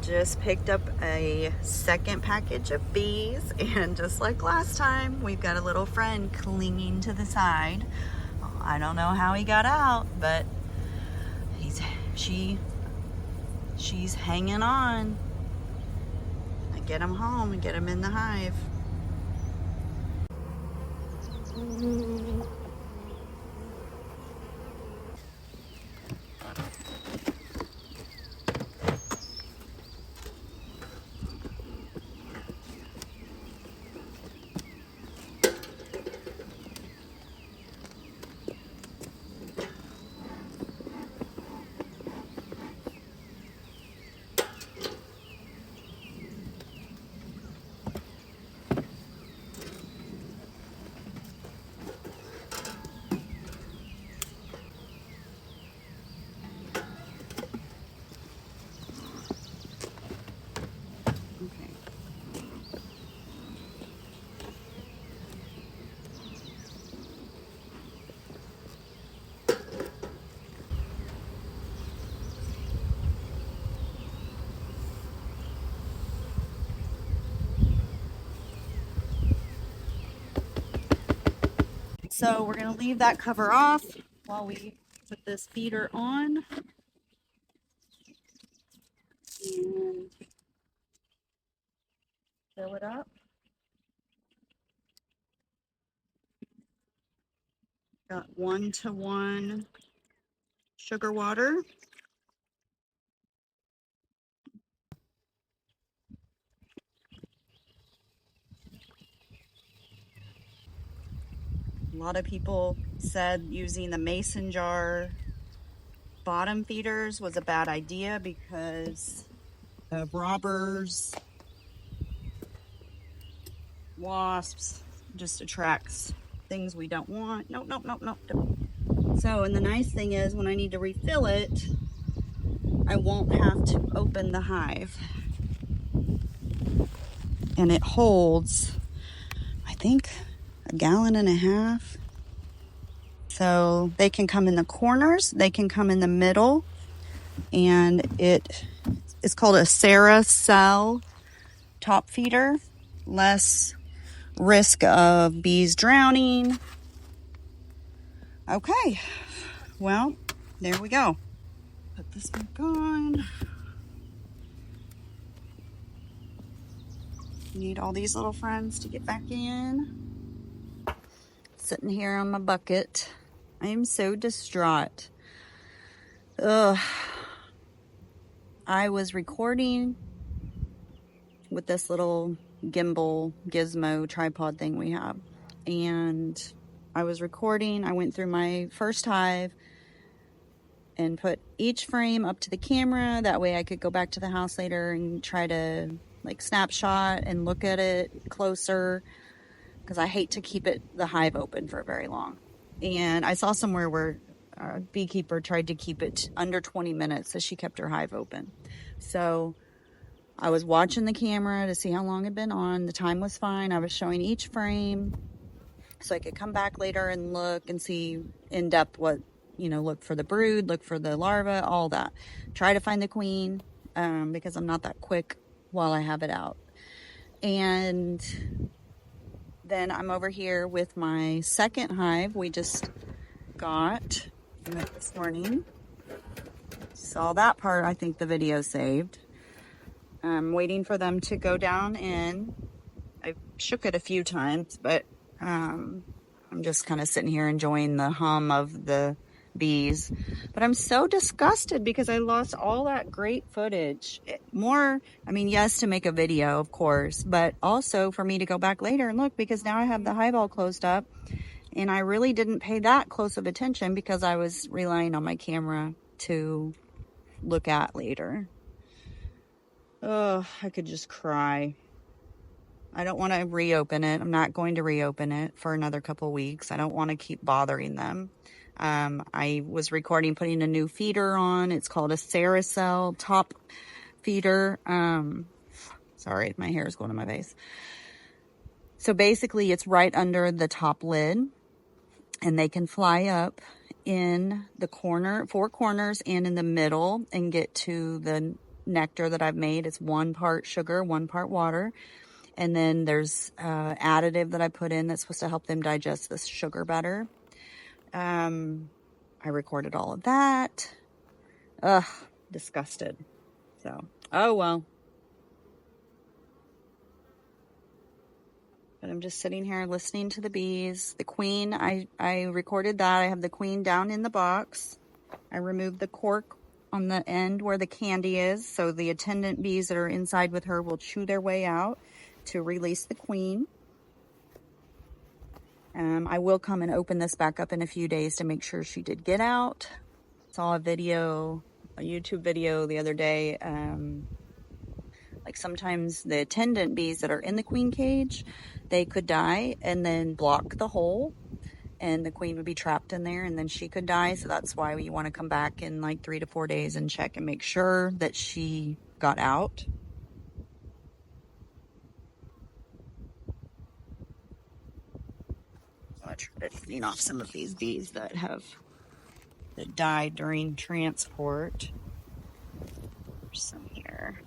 Just picked up a second package of bees, and just like last time, we've got a little friend clinging to the side. I don't know how he got out, but she's hanging on. I get him home and get him in the hive. So we're gonna leave that cover off while we put this feeder on. And fill it up. Got 1-to-1 sugar water. A lot of people said using the mason jar bottom feeders was a bad idea because of robbers, wasps, just attracts things we don't want. Nope. So, and the nice thing is when I need to refill it, I won't have to open the hive. And it holds, I think, 1.5 gallons. So they can come in the corners, they can come in the middle, and it's called a Cell top feeder. Less risk of bees drowning. Okay, well, there we go. Put this back on. Need all these little friends to get back in. Sitting here on my bucket. I am so distraught. Ugh. I was recording with this little gimbal gizmo tripod thing we have, and I was recording. I went through my first hive and put each frame up to the camera. That way I could go back to the house later and try to like snapshot and look at it closer, because I hate to keep the hive open for very long. And I saw somewhere where a beekeeper tried to keep it under 20 minutes, so she kept her hive open. So I was watching the camera to see how long it had been on. The time was fine. I was showing each frame so I could come back later and look and see in depth what, look for the brood, look for the larva, all that. Try to find the queen, because I'm not that quick while I have it out. And then I'm over here with my second hive we just got this morning. Saw that part. I think the video saved. I'm waiting for them to go down in. I shook it a few times, but I'm just kind of sitting here enjoying the hum of the bees. But I'm so disgusted because I lost all that great footage. Yes, to make a video, of course, but also for me to go back later and look, because now I have the hive all closed up, and I really didn't pay that close of attention because I was relying on my camera to look at later. Oh, I could just cry. I don't want to reopen it. I'm not going to reopen it for another couple weeks. I don't want to keep bothering them. I was recording putting a new feeder on. It's called a Cell top feeder. Sorry, my hair is going to my face. So basically it's right under the top lid, and they can fly up in the four corners and in the middle and get to the nectar that I've made. It's 1 part sugar, 1 part water. And then there's additive that I put in that's supposed to help them digest this sugar better. I recorded all of that. Ugh, disgusted. So, oh well. But I'm just sitting here listening to the bees. The queen, I recorded that. I have the queen down in the box. I removed the cork on the end where the candy is, so the attendant bees that are inside with her will chew their way out to release the queen. I will come and open this back up in a few days to make sure she did get out. Saw a YouTube video the other day. Like sometimes the attendant bees that are in the queen cage, they could die and then block the hole, and the queen would be trapped in there, and then she could die. So that's why you want to come back in like 3 to 4 days and check and make sure that she got out. I'll try to clean off some of these bees that died during transport. There's some here.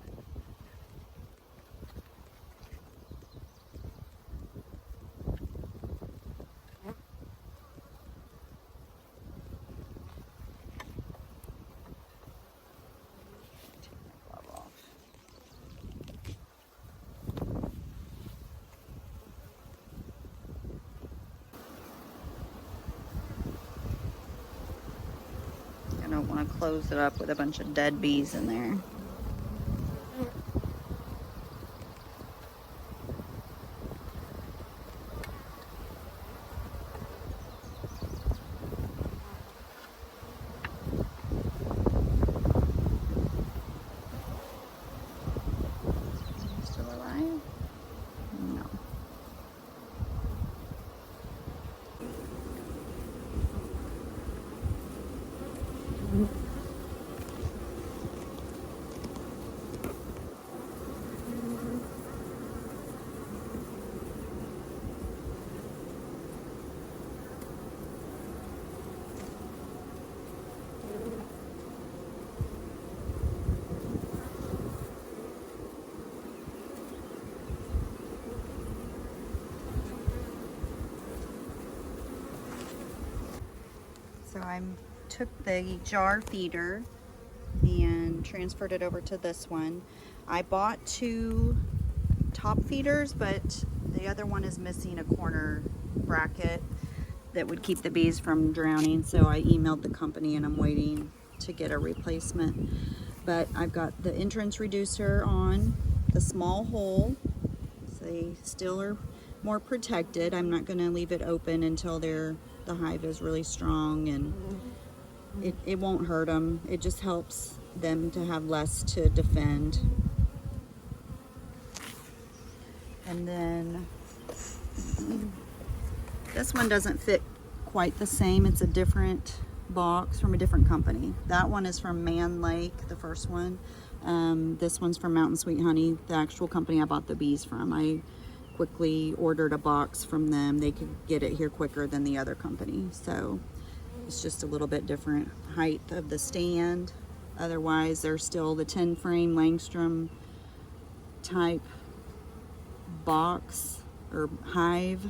I don't want to close it up with a bunch of dead bees in there. Still alive? No. So I took the jar feeder and transferred it over to this one. I bought 2 top feeders, but the other one is missing a corner bracket that would keep the bees from drowning. So I emailed the company and I'm waiting to get a replacement. But I've got the entrance reducer on the small hole, so they still are more protected. I'm not going to leave it open until the hive is really strong, and it won't hurt them. It just helps them to have less to defend. And then this one doesn't fit quite the same. It's a different box from a different company. That one is from Man Lake, the first one. This one's from Mountain Sweet Honey, the actual company I bought the bees from. I quickly ordered a box from them. They could get it here quicker than the other company. So it's just a little bit different height of the stand. Otherwise, they're still the 10 frame Langstrom type box or hive.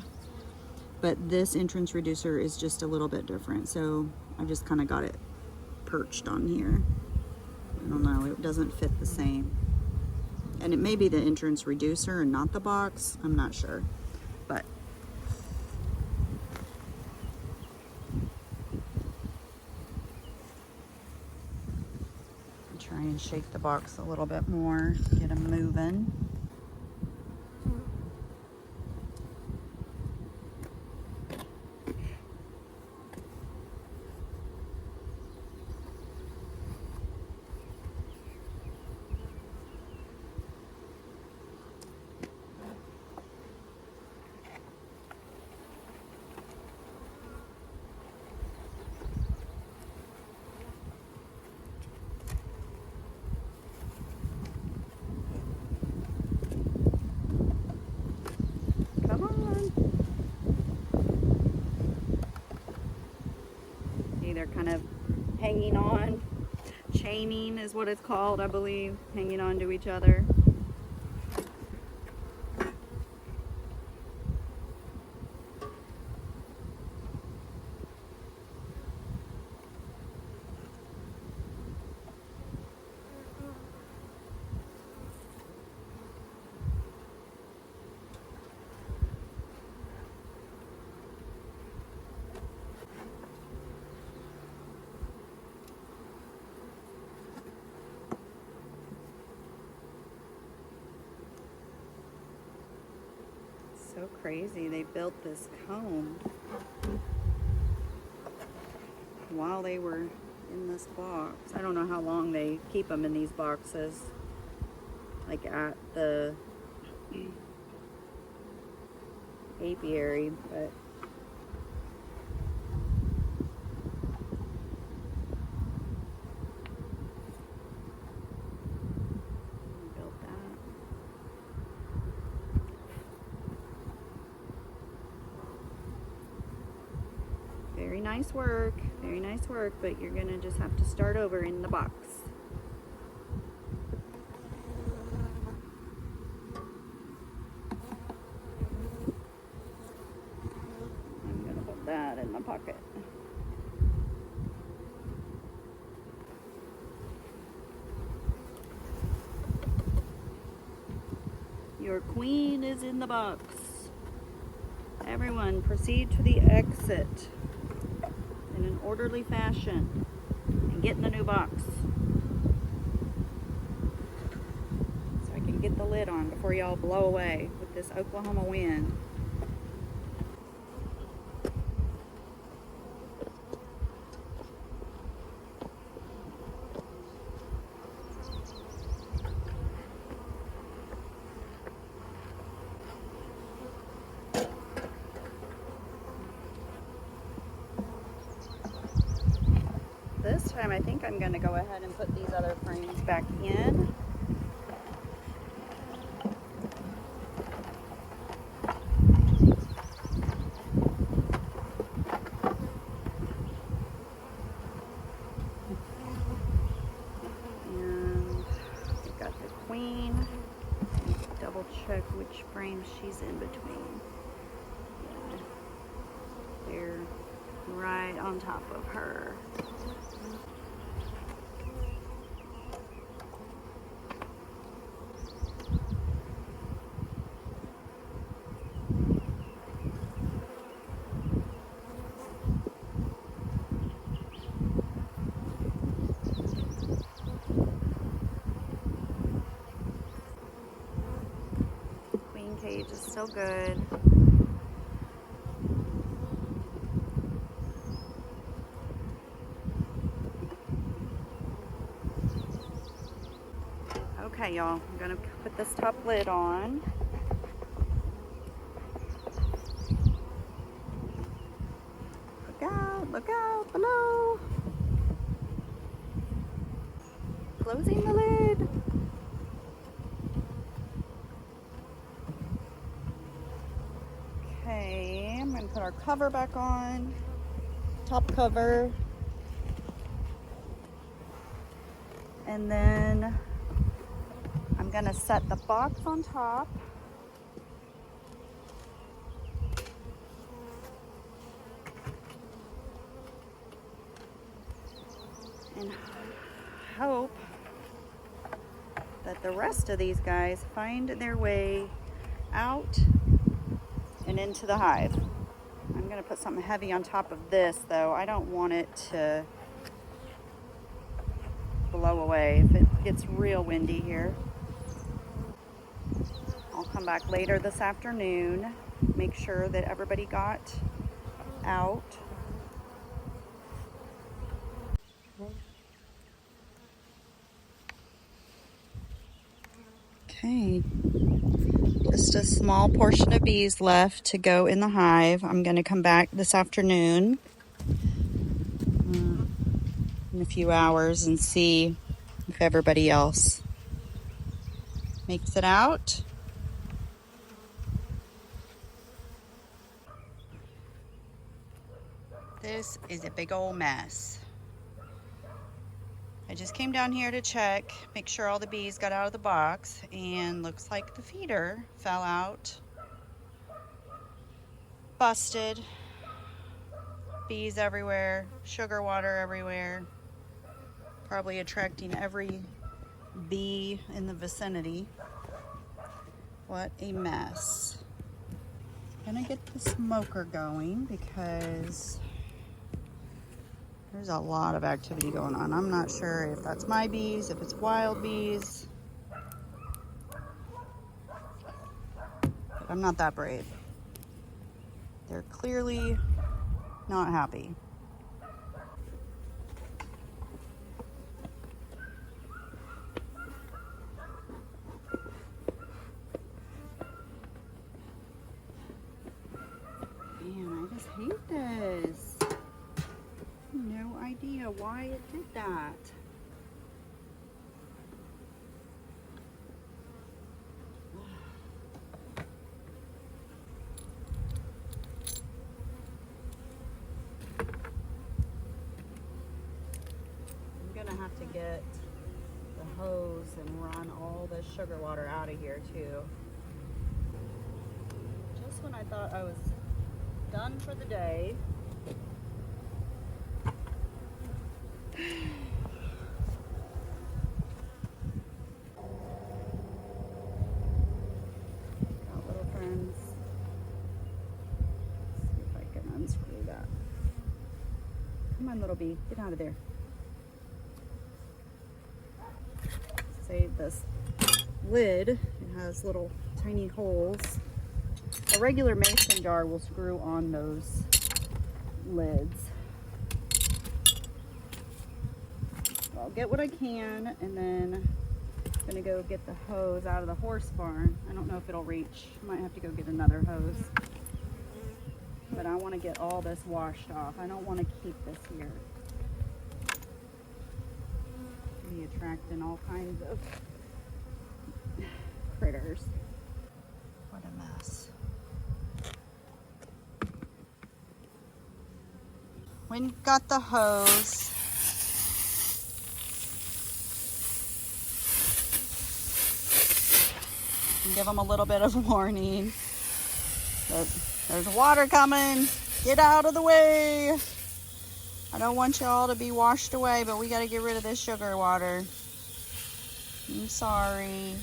But this entrance reducer is just a little bit different. So I've just kind of got it perched on here. I don't know, it doesn't fit the same. And it may be the entrance reducer and not the box. I'm not sure. But I'll try and shake the box a little bit more, get them moving. chaining is what it's called, I believe, hanging on to each other. So crazy, they built this comb while they were in this box. I don't know how long they keep them in these boxes, like at the apiary, but built that. Very nice work, but you're gonna just have to start over in the box. I'm gonna put that in my pocket. Your queen is in the box. Everyone proceed to the exit in an orderly fashion and get in the new box so I can get the lid on before y'all blow away with this Oklahoma wind. This time I think I'm going to go ahead and put these other frames back in. And we've got the queen. Double check which frame she's in between. Yeah. They're right on top of her. Queen cage is still good. Okay, y'all, I'm gonna put this top lid on. Look out below. Closing the lid. Okay, I'm gonna put our cover back on. Top cover. And then I'm gonna set the box on top. And hope that the rest of these guys find their way out and into the hive. I'm gonna put something heavy on top of this though. I don't want it to blow away if it gets real windy here. I'll come back later this afternoon, make sure that everybody got out. Okay, just a small portion of bees left to go in the hive. I'm going to come back this afternoon in a few hours and see if everybody else makes it out. This is a big old mess. I just came down here to check, make sure all the bees got out of the box, and looks like the feeder fell out. Busted. Bees everywhere, sugar water everywhere. Probably attracting every bee in the vicinity. What a mess. Gonna get the smoker going because there's a lot of activity going on. I'm not sure if that's my bees, if it's wild bees. But I'm not that brave. They're clearly not happy. Man, I just hate this. No idea why it did that. I'm gonna have to get the hose and run all the sugar water out of here too. Just when I thought I was done for the day. Got little friends. Let's see if I can unscrew that. Come on, little bee, get out of there. Save this lid. It has little tiny holes. A regular mason jar will screw on those lids. So I'll get what I can, and then I'm gonna go get the hose out of the horse barn. I don't know if it'll reach. I might have to go get another hose. But I want to get all this washed off. I don't want to keep this here. Be attracting all kinds of critters. What a mess. We got the hose. Give them a little bit of warning. But there's water coming. Get out of the way. I don't want y'all to be washed away, but we got to get rid of this sugar water. I'm sorry.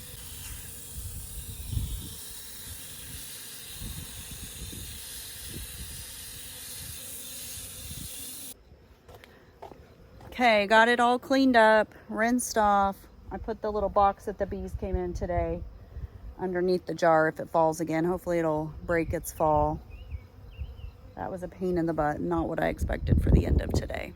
Okay, got it all cleaned up, rinsed off. I put the little box that the bees came in today underneath the jar if it falls again. Hopefully it'll break its fall. That was a pain in the butt, not what I expected for the end of today.